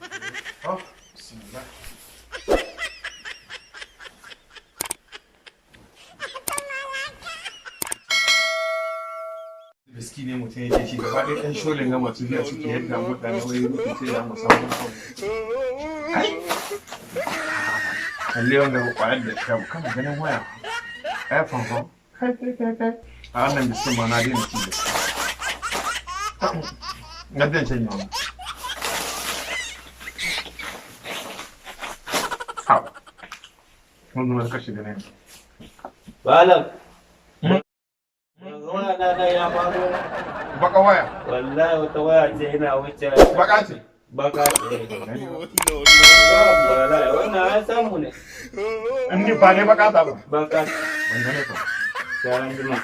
Oh, bismillah. Biski ne mutum yake shi gaba ɗaya ɗan sholin ga masu biya suke yadda mutane wai mutum sai ya musamman kawai. Kai! Kalle wanda ƙwayar da shabu kan ganin waya. Ai fanfan. Kai. A wannan biskin ma na daina ci da su. Na daina shan yawa. Hau. Wanda ma kashe ganin. Malam. Na ya faru. Baka waya. Wallahi wata waya ce ina wuce. Baka ce. Baka ce. Wallahi wannan an samu ne. In ni ba ne baka ta ba. Baka. Wanda ne to. Sai an jima.